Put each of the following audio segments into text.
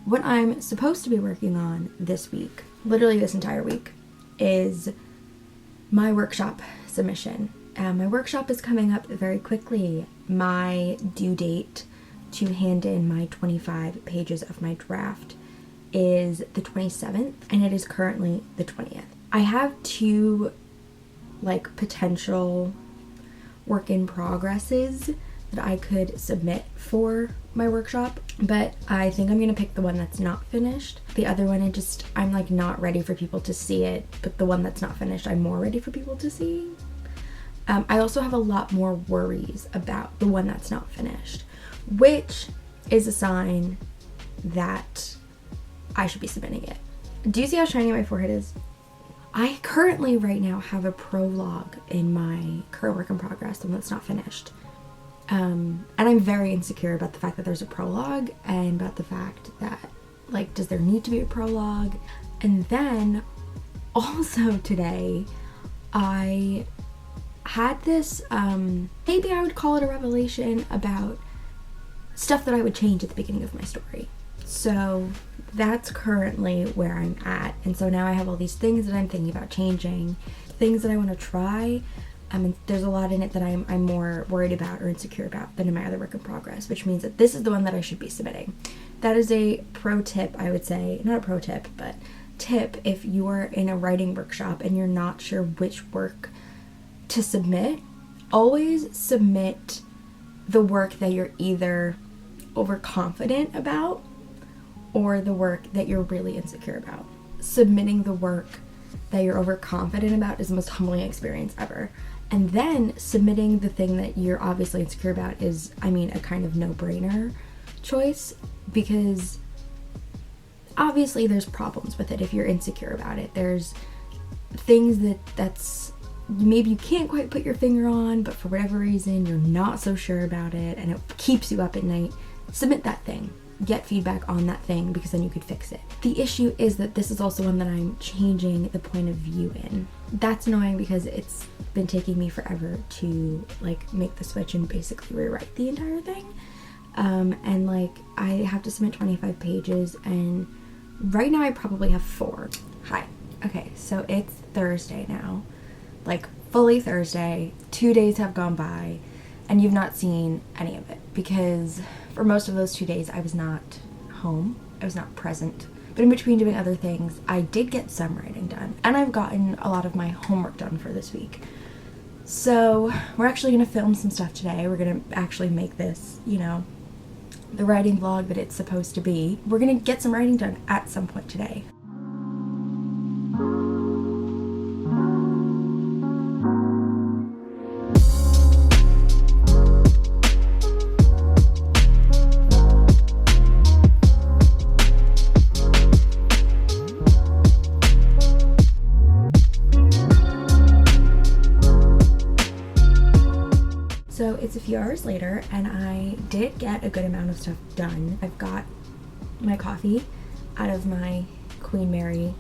What I'm supposed to be working on this week, literally this entire week, is my workshop submission. My workshop is coming up very quickly. My due date to hand in my 25 pages of my draft is the 27th, and it is currently the 20th. I have two potential work in progresses that I could submit for my workshop, but I think I'm gonna pick the one that's not finished. The other one, I'm not ready for people to see it, but the one that's not finished, I'm more ready for people to see. I also have a lot more worries about the one that's not finished, which is a sign that I should be submitting it. Do you see how shiny my forehead is? I currently right now have a prologue in my current work in progress, the one that's not finished. And I'm very insecure about the fact that there's a prologue and about the fact that, does there need to be a prologue? And then also today, I had this, maybe I would call it a revelation about stuff that I would change at the beginning of my story. So that's currently where I'm at. And so now I have all these things that I'm thinking about changing, things that I want to try. And there's a lot in it that I'm more worried about or insecure about than in my other work in progress, which means that this is the one that I should be submitting. That is a pro tip, I would say. Not a pro tip, but tip if you're in a writing workshop and you're not sure which work to submit. Always submit the work that you're either overconfident about or the work that you're really insecure about. Submitting the work that you're overconfident about is the most humbling experience ever. And then submitting the thing that you're obviously insecure about is, a kind of no-brainer choice, because obviously there's problems with it if you're insecure about it. There's things that's maybe you can't quite put your finger on, but for whatever reason you're not so sure about it and it keeps you up at night. Submit that thing. Get feedback on that thing, because then you could fix it. The issue is that this is also one that I'm changing the point of view in. That's annoying because it's been taking me forever to make the switch and basically rewrite the entire thing. And I have to submit 25 pages, and right now I probably have 4. Hi. Okay, so it's Thursday now. Fully Thursday. 2 days have gone by and you've not seen any of it, because for most of those 2 days I was not home. I was not present. But in between doing other things, I did get some writing done, and I've gotten a lot of my homework done for this week. So we're actually going to film some stuff today. We're going to actually make this, the writing vlog that it's supposed to be. We're going to get some writing done at some point today. So it's a few hours later, and I did get a good amount of stuff done. I've got my coffee out of my Queen Mary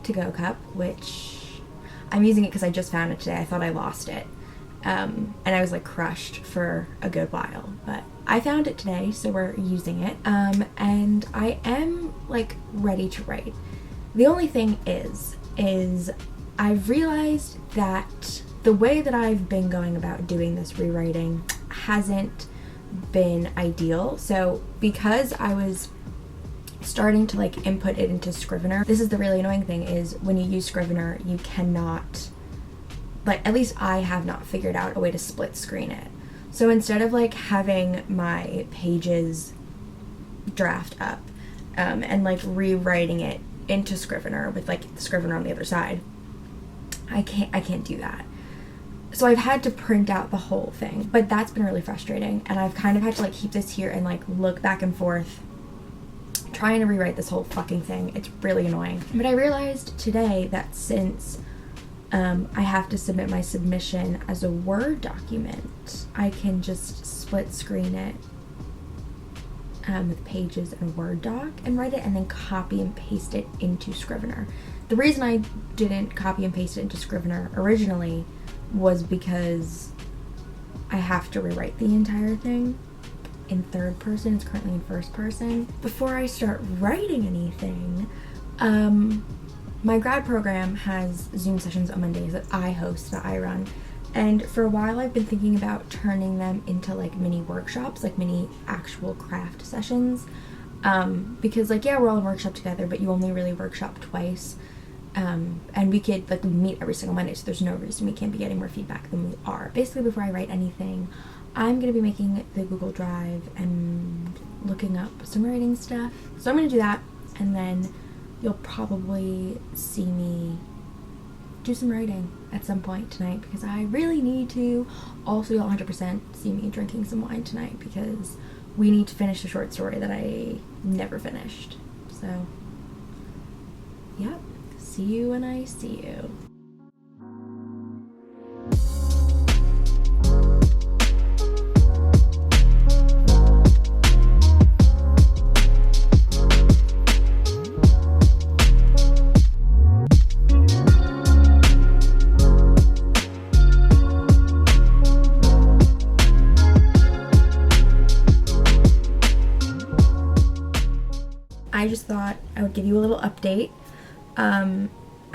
to-go cup, which I'm using it because I just found it today. I thought I lost it. And I was crushed for a good while, but I found it today, so we're using it. And I am ready to write. The only thing is I've realized that the way that I've been going about doing this rewriting hasn't been ideal. So because I was starting to input it into Scrivener, this is the really annoying thing, is when you use Scrivener, you cannot, at least I have not figured out a way to split screen it. So instead of having my pages draft up and rewriting it into Scrivener with the Scrivener on the other side, I can't do that. So I've had to print out the whole thing, but that's been really frustrating, and I've kind of had to keep this here and look back and forth trying to rewrite this whole fucking thing. It's really annoying. But I realized today that since I have to submit my submission as a Word document, I can just split screen it with Pages and Word doc and write it, and then copy and paste it into Scrivener. The reason I didn't copy and paste it into Scrivener originally was because I have to rewrite the entire thing in third person. It's currently in first person. Before I start writing anything, my grad program has Zoom sessions on Mondays that I host, that I run. And for a while I've been thinking about turning them into like mini workshops, like mini actual craft sessions. Because like, yeah, we're all in workshop together, but you only really workshop twice. And we could like meet every single Monday, so there's no reason we can't be getting more feedback than we are. Basically, before I write anything, I'm gonna be making the Google Drive and looking up some writing stuff. So I'm gonna do that, and then you'll probably see me do some writing at some point tonight, because I really need to. Also, you'll 100% see me drinking some wine tonight, because we need to finish a short story that I never finished. So, yep. See you when I see you. I just thought I would give you a little update.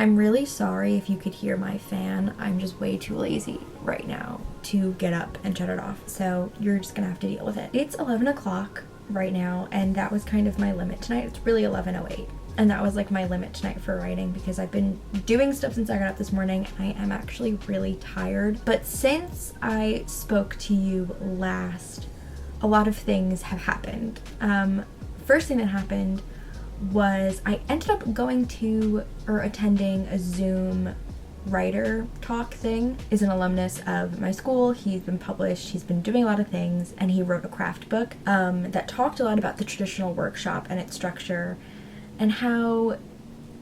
I'm really sorry if you could hear my fan. I'm just way too lazy right now to get up and shut it off. So you're just gonna have to deal with it. It's 11 o'clock right now, and that was kind of my limit tonight. It's really 11:08. And that was like my limit tonight for writing, because I've been doing stuff since I got up this morning. I am actually really tired. But since I spoke to you last, a lot of things have happened. First thing that happened was I ended up going to or attending a Zoom writer talk thing. Is an alumnus of my school. He's been published, he's been doing a lot of things, and he wrote a craft book that talked a lot about the traditional workshop and its structure, and how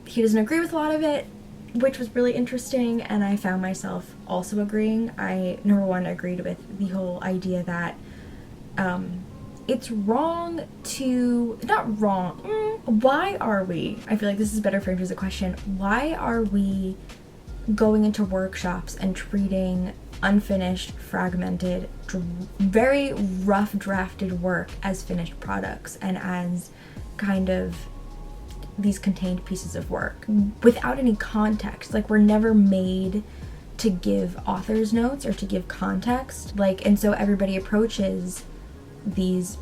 he doesn't agree with a lot of it, which was really interesting. And I found myself also agreeing. I, number one, agreed with the whole idea that it's wrong to, not wrong, why are we, I feel like this is better framed as a question, why are we going into workshops and treating unfinished, fragmented, very rough drafted work as finished products and as kind of these contained pieces of work without any context? Like, we're never made to give author's notes or to give context. Like, and so everybody approaches these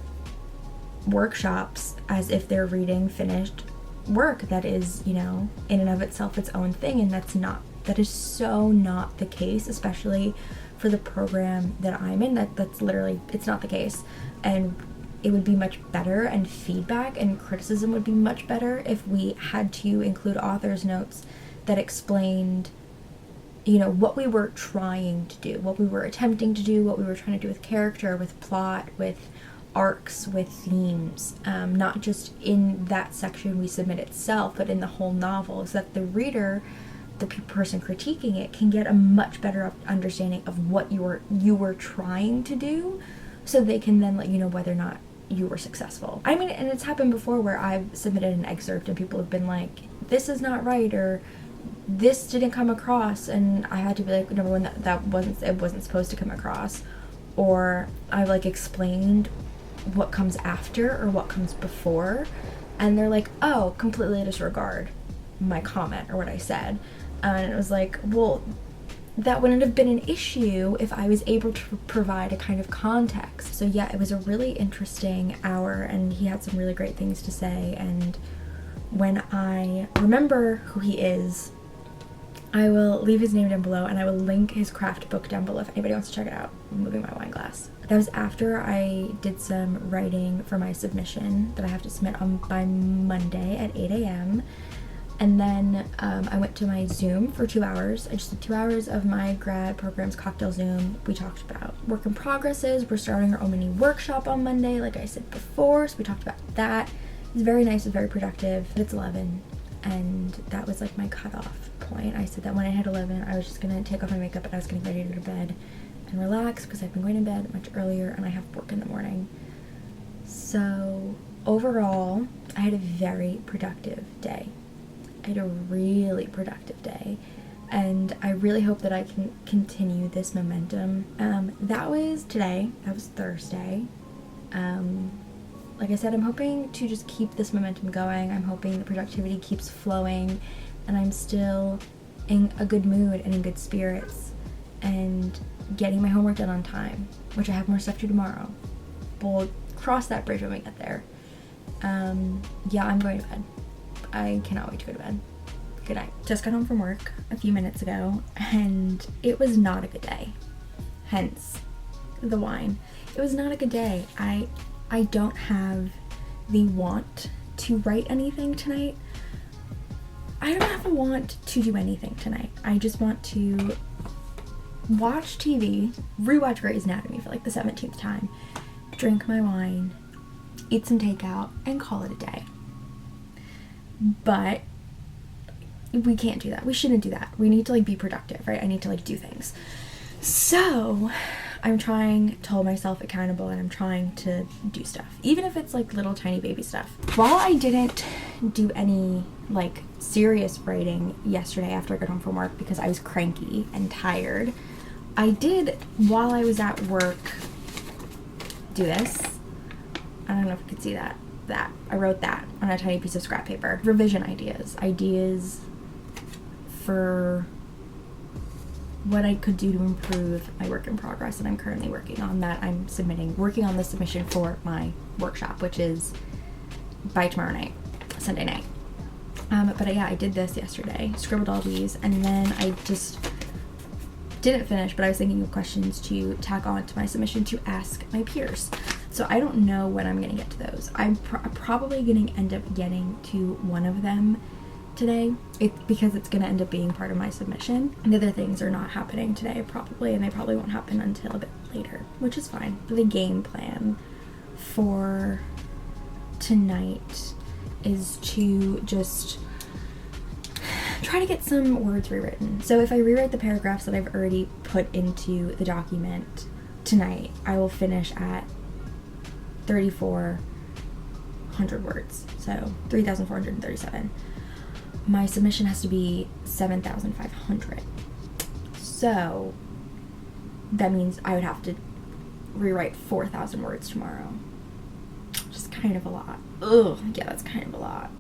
workshops as if they're reading finished work that is, you know, in and of itself its own thing, and that is so not the case, especially for the program that I'm in. That's literally, it's not the case. And it would be much better, and feedback and criticism would be much better if we had to include author's notes that explained, you know, what we were trying to do, what we were attempting to do, what we were trying to do with character, with plot, with arcs, with themes, not just in that section we submit itself, but in the whole novel, so that the reader, the person critiquing it, can get a much better understanding of what you were trying to do, so they can then let you know whether or not you were successful. I mean, and it's happened before where I've submitted an excerpt and people have been like, this is not right, or this didn't come across, and I had to be like, number one, it wasn't supposed to come across, or I like explained what comes after or what comes before, and they're like, oh, completely disregard my comment or what I said. And it was like, well, that wouldn't have been an issue if I was able to provide a kind of context. So yeah, it was a really interesting hour, and he had some really great things to say. And when I remember who he is, I will leave his name down below, and I will link his craft book down below if anybody wants to check it out. I'm moving my wine glass. That was after I did some writing for my submission that I have to submit by Monday at 8 a.m. And then I went to my Zoom for 2 hours. I just did 2 hours of my grad program's cocktail Zoom. We talked about work in progresses. We're starting our own mini workshop on Monday, like I said before, so we talked about that. It was very nice, it was very productive. It's 11, and that was like my cutoff point. I said that when I hit 11, I was just gonna take off my makeup and I was getting ready to go to bed and relax, because I've been going to bed much earlier and I have work in the morning. So overall, I had a very productive day. I had a really productive day, and I really hope that I can continue this momentum. That was today. That was Thursday. Like I said, I'm hoping to just keep this momentum going. I'm hoping the productivity keeps flowing and I'm still in a good mood and in good spirits and getting my homework done on time, which I have more stuff to do tomorrow. We'll cross that bridge when we get there. Yeah, I'm going to bed. I cannot wait to go to bed. Good night. Just got home from work a few minutes ago and it was not a good day. Hence the wine. It was not a good day. I don't have the want to write anything tonight. I don't have a want to do anything tonight. I just want to watch TV, rewatch Grey's Anatomy for like the 17th time, drink my wine, eat some takeout, and call it a day. But we can't do that. We shouldn't do that. We need to like be productive, right? I need to like do things. So I'm trying to hold myself accountable and I'm trying to do stuff, even if it's like little tiny baby stuff. While I didn't do any like serious writing yesterday after I got home from work because I was cranky and tired, I did, while I was at work, do this. I don't know if you could see that. I wrote that on a tiny piece of scrap paper. Revision ideas for what I could do to improve my work in progress that I'm currently working on, that I'm working on the submission for my workshop, which is by tomorrow night, Sunday night. But yeah, I did this yesterday, scribbled all these, and then I just didn't finish, but I was thinking of questions to tack on to my submission to ask my peers. So I don't know when I'm gonna get to those. I'm probably gonna end up getting to one of them today, because it's gonna end up being part of my submission. And the other things are not happening today probably, and they probably won't happen until a bit later, which is fine. The game plan for tonight is to just try to get some words rewritten. So if I rewrite the paragraphs that I've already put into the document tonight, I will finish at 3,400 words, so 3,437. My submission has to be 7,500. So that means I would have to rewrite 4,000 words tomorrow. Which is kind of a lot. Ugh, yeah, that's kind of a lot.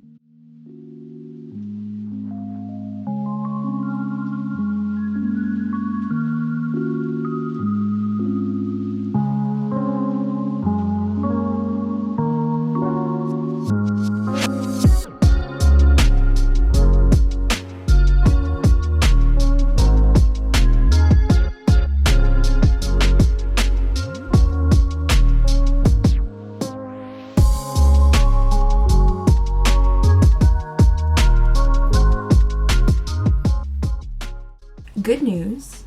Good news,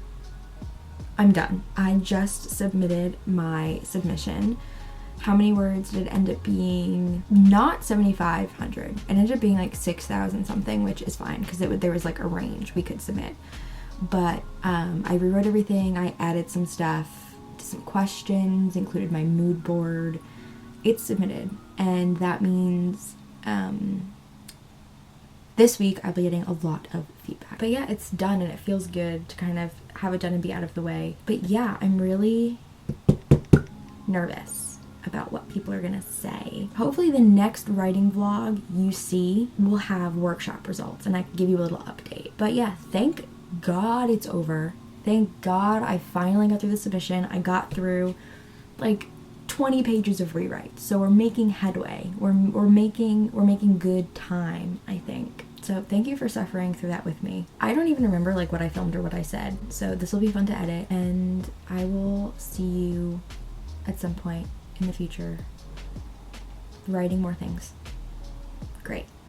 I'm done. I just submitted my submission. How many words did it end up being? Not 7,500. It ended up being like 6,000 something, which is fine because there was like a range we could submit. But I rewrote everything. I added some stuff, some questions, included my mood board. It's submitted, and that means this week I'll be getting a lot of feedback. But yeah, it's done and it feels good to kind of have it done and be out of the way. But yeah, I'm really nervous about what people are gonna say. Hopefully the next writing vlog you see will have workshop results and I can give you a little update. But yeah, thank God it's over. Thank God I finally got through the submission. I got through like 20 pages of rewrite. So we're making headway. We're making good time, I think. So thank you for suffering through that with me. I don't even remember like what I filmed or what I said. So this will be fun to edit, and I will see you at some point in the future writing more things. Great.